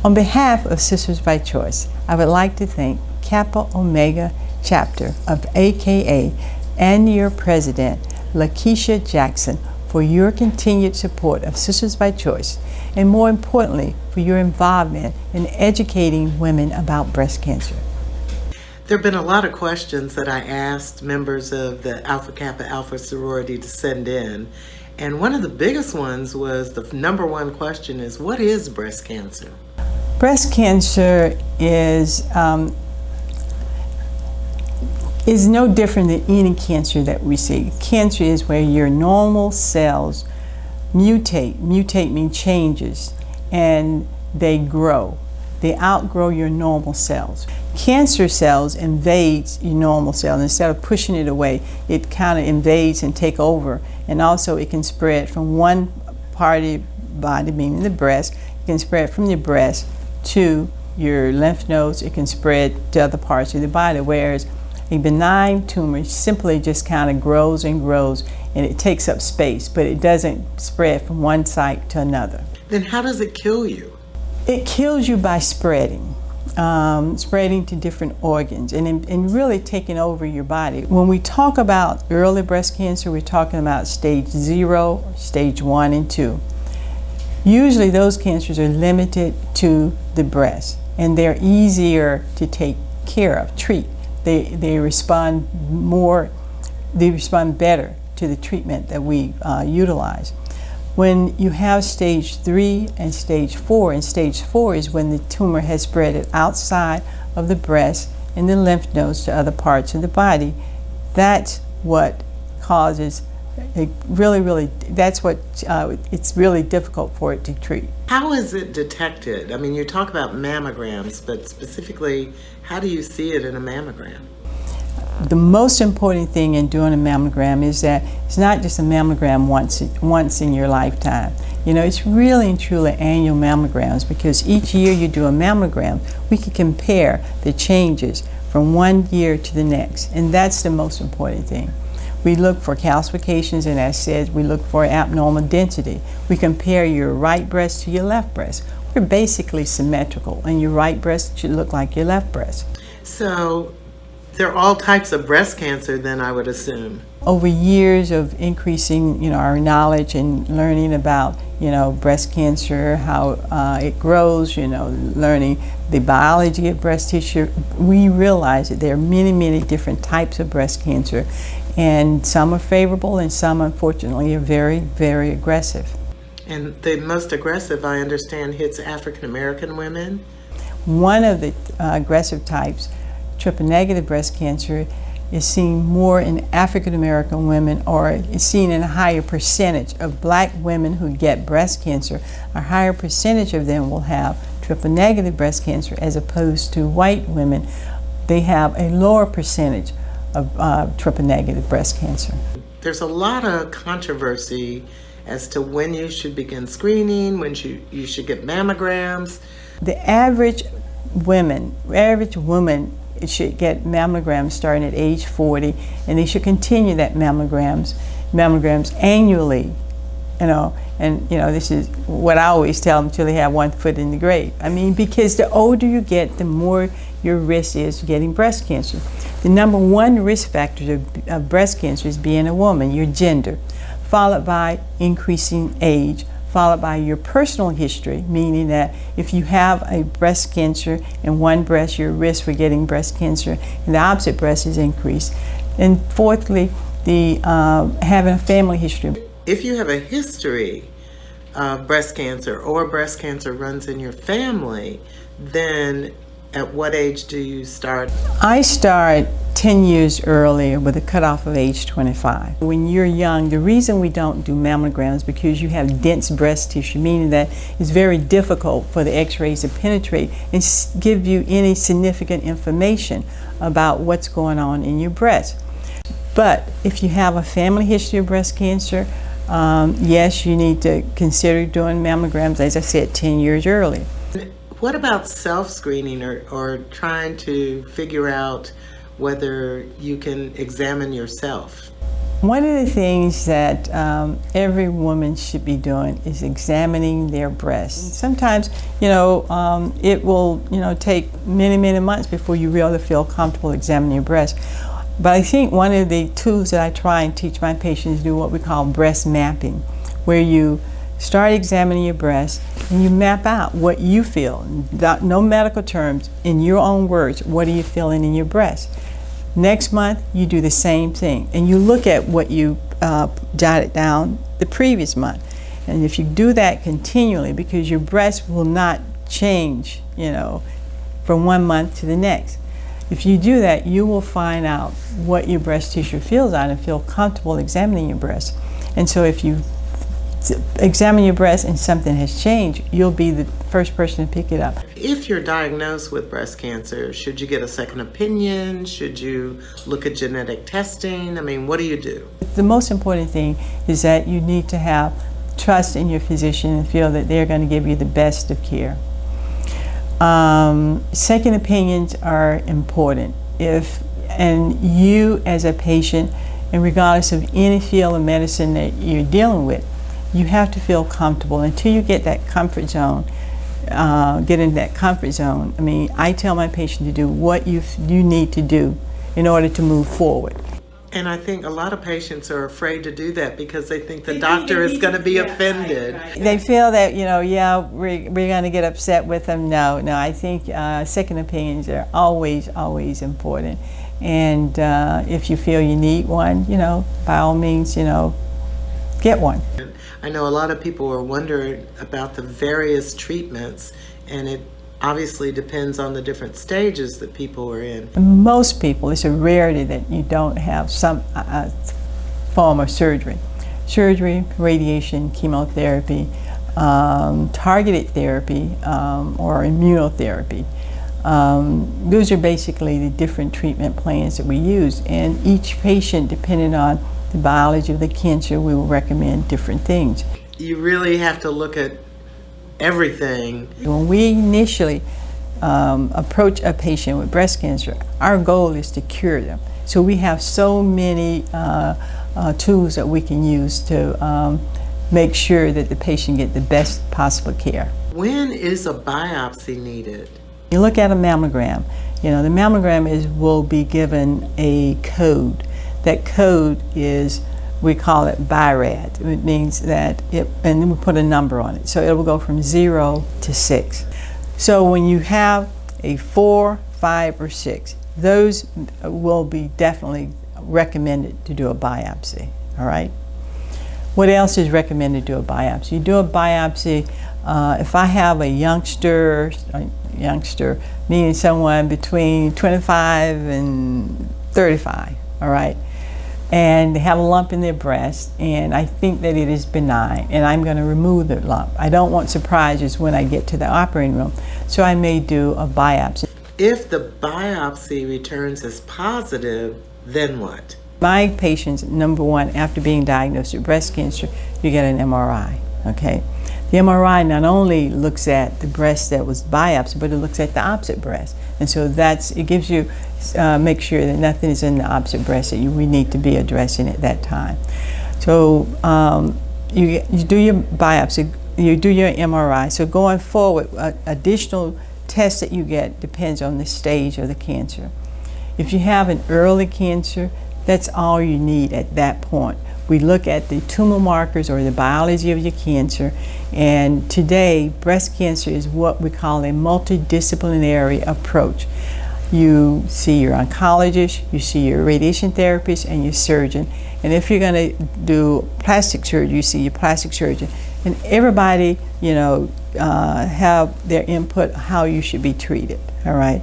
On behalf of Sisters by Choice, I would like to thank Kappa Omega chapter of AKA and your president, LeKeisha Jackson, for your continued support of Sisters by Choice, and more importantly, for your involvement in educating women about breast cancer. There have been a lot of questions that I asked members of the Alpha Kappa Alpha sorority to send in. And one of the biggest ones was the number one question is, what is breast cancer? Breast cancer is no different than any cancer that we see. Cancer is where your normal cells mutate. Mutate means changes, and they grow. They outgrow your normal cells. Cancer cells invades your normal cell. Instead of pushing it away, it kind of invades and take over. And also it can spread from one part of the body, meaning the breast. It can spread from your breast to your lymph nodes. It can spread to other parts of the body, whereas a benign tumor simply just kind of grows and grows, and it takes up space, but it doesn't spread from one site to another. Then how does it kill you? It kills you by spreading to different organs and really taking over your body. When we talk about early breast cancer, we're talking about stage 0, stage 1, and 2. Usually those cancers are limited to the breast, and they're easier to take care of, treat. They respond better to the treatment that we utilize. When you have stage 3 and stage 4, and stage 4 is when the tumor has spread outside of the breast and the lymph nodes to other parts of the body, that's what causes it's really difficult for it to treat. How is it detected? I mean, you talk about mammograms, but specifically, how do you see it in a mammogram? The most important thing in doing a mammogram is that it's not just a mammogram once in your lifetime. You know, it's really and truly annual mammograms, because each year you do a mammogram, we can compare the changes from one year to the next, and that's the most important thing. We look for calcifications, and as said, we look for abnormal density. We compare your right breast to your left breast. We're basically symmetrical, and your right breast should look like your left breast. So there are all types of breast cancer then, I would assume. Over years of increasing, our knowledge and learning about, breast cancer, how it grows, learning the biology of breast tissue, we realize that there are many, many different types of breast cancer, and some are favorable and some, unfortunately, are very, very aggressive. And the most aggressive, I understand, hits African American women? One of the aggressive types, triple-negative breast cancer, is seen more in African American women, or is seen in a higher percentage of black women who get breast cancer. A higher percentage of them will have triple-negative breast cancer, as opposed to white women. They have a lower percentage of triple-negative breast cancer. There's a lot of controversy as to when you should begin screening, when you should get mammograms. The average woman should get mammograms starting at age 40, and they should continue that mammograms annually, this is what I always tell them, until they have one foot in the grave. I mean, because the older you get, the more your risk is getting breast cancer. The number one risk factor of breast cancer is being a woman, your gender, followed by increasing age, followed by your personal history, meaning that if you have a breast cancer in one breast, your risk for getting breast cancer in the opposite breast is increased. And fourthly, the having a family history. If you have a history of breast cancer, or breast cancer runs in your family, then at what age do you start? I start 10 years earlier with a cutoff of age 25. When you're young, the reason we don't do mammograms is because you have dense breast tissue, meaning that it's very difficult for the x-rays to penetrate and give you any significant information about what's going on in your breast. But if you have a family history of breast cancer, yes, you need to consider doing mammograms, as I said, 10 years earlier. What about self-screening or trying to figure out whether you can examine yourself? One of the things that every woman should be doing is examining their breasts. Sometimes, it will, take many, many months before you really feel comfortable examining your breast. But I think one of the tools that I try and teach my patients do what we call breast mapping, where you start examining your breast and you map out what you feel. No medical terms, in your own words, what are you feeling in your breast? Next month, you do the same thing, and you look at what you jotted down the previous month. And if you do that continually, because your breast will not change, from one month to the next. If you do that, you will find out what your breast tissue feels on and feel comfortable examining your breast. And so if you examine your breast and something has changed, you'll be the first person to pick it up. If you're diagnosed with breast cancer, should you get a second opinion? Should you look at genetic testing? I mean, what do you do? The most important thing is that you need to have trust in your physician and feel that they're going to give you the best of care. Second opinions are important. And you as a patient, and regardless of any field of medicine that you're dealing with, you have to feel comfortable until you get that comfort zone. Get into that comfort zone. I mean, I tell my patient to do what you need to do in order to move forward. And I think a lot of patients are afraid to do that because they think the doctor is going to be offended. Right. They feel that, we're going to get upset with them. No, I think second opinions are always important. And if you feel you need one, by all means, get one. I know a lot of people are wondering about the various treatments, and it obviously depends on the different stages that people are in. Most people, it's a rarity that you don't have some form of surgery. Surgery, radiation, chemotherapy, targeted therapy, or immunotherapy. Those are basically the different treatment plans that we use. And each patient, depending on the biology of the cancer, we will recommend different things. You really have to look at everything. When we initially approach a patient with breast cancer, our goal is to cure them. So we have so many tools that we can use to make sure that the patient get the best possible care. When is a biopsy needed? You look at a mammogram. The mammogram will be given a code. That code is, we call it BIRAD. It means that and then we put a number on it. So it will go from 0 to 6. So when you have a 4, 5, or 6, those will be definitely recommended to do a biopsy, all right? What else is recommended to do a biopsy? You do a biopsy, if I have a youngster, meaning someone between 25 and 35, all right? And they have a lump in their breast, and I think that it is benign, and I'm going to remove the lump. I don't want surprises when I get to the operating room, so I may do a biopsy. If the biopsy returns as positive, then what? My patients, number one, after being diagnosed with breast cancer, you get an MRI, okay? The MRI not only looks at the breast that was biopsied, but it looks at the opposite breast. And so it gives you, make sure that nothing is in the opposite breast that we need to be addressing at that time. So you do your biopsy, you do your MRI. So going forward, additional tests that you get depends on the stage of the cancer. If you have an early cancer, that's all you need at that point. We look at the tumor markers or the biology of your cancer, and today breast cancer is what we call a multidisciplinary approach. You see your oncologist, you see your radiation therapist, and your surgeon. And if you're going to do plastic surgery, you see your plastic surgeon. And everybody, have their input how you should be treated. All right.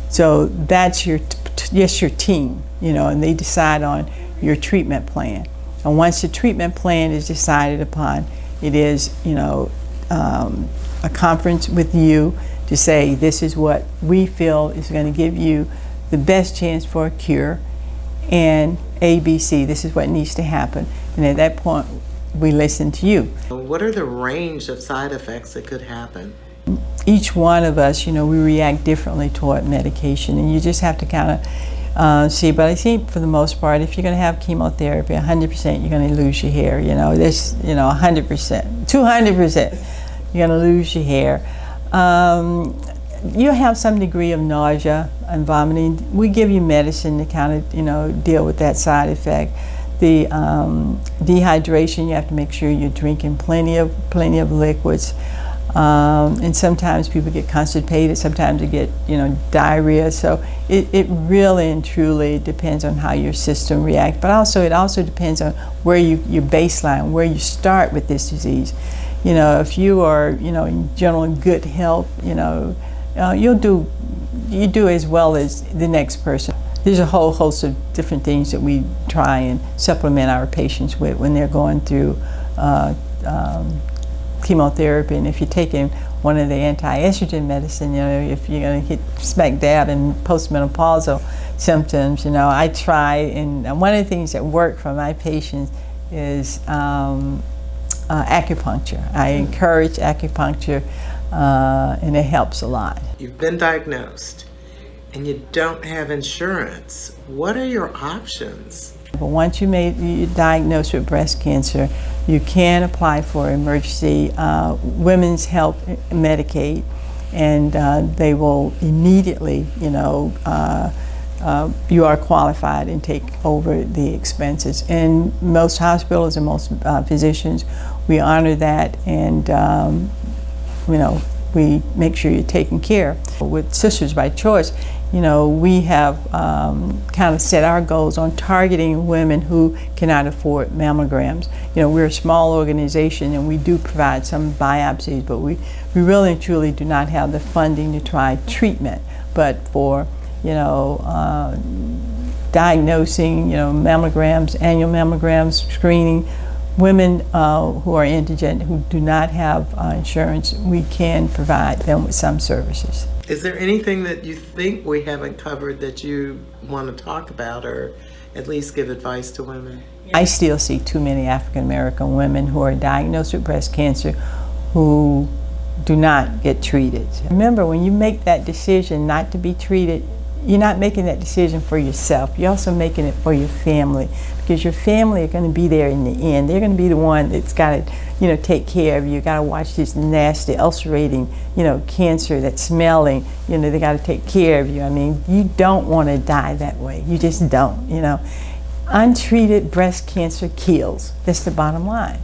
So that's your team, and they decide on your treatment plan. And once the treatment plan is decided upon, it is, a conference with you to say, this is what we feel is going to give you the best chance for a cure, and ABC, this is what needs to happen. And at that point, we listen to you. What are the range of side effects that could happen? Each one of us, we react differently toward medication, and you just have to kind of see, but I think for the most part, if you're going to have chemotherapy, 100% you're going to lose your hair. You know, there's 100%, 200% you're going to lose your hair. You have some degree of nausea and vomiting. We give you medicine to kind of deal with that side effect. The dehydration, you have to make sure you're drinking plenty of liquids. And sometimes people get constipated, sometimes they get diarrhea. So it really and truly depends on how your system reacts. But it also depends on where your baseline, where you start with this disease. If you are in general in good health, you do as well as the next person. There's a whole host of different things that we try and supplement our patients with when they're going through chemotherapy. And if you're taking one of the anti-estrogen medicine, if you're going to hit smack dab in postmenopausal symptoms, I try, and one of the things that work for my patients is acupuncture. I encourage acupuncture, and it helps a lot. You've been diagnosed and you don't have insurance. What are your options? But once you're diagnosed with breast cancer, you can apply for emergency women's health Medicaid, and they will immediately, you are qualified and take over the expenses. And most hospitals and most physicians, we honor that, and we make sure you're taken care of. With Sisters by Choice, we have kind of set our goals on targeting women who cannot afford mammograms. We're a small organization and we do provide some biopsies, but we really and truly do not have the funding to try treatment. But for, diagnosing, mammograms, annual mammograms, screening, women who are indigent, who do not have insurance, we can provide them with some services. Is there anything that you think we haven't covered that you want to talk about, or at least give advice to women? I still see too many African American women who are diagnosed with breast cancer who do not get treated. Remember, when you make that decision not to be treated, you're not making that decision for yourself. You're also making it for your family, because your family are going to be there in the end. They're going to be the one that's got to, take care of you. You got to watch this nasty, ulcerating, cancer that's smelling. They got to take care of you. I mean, you don't want to die that way. You just don't. Untreated breast cancer kills. That's the bottom line.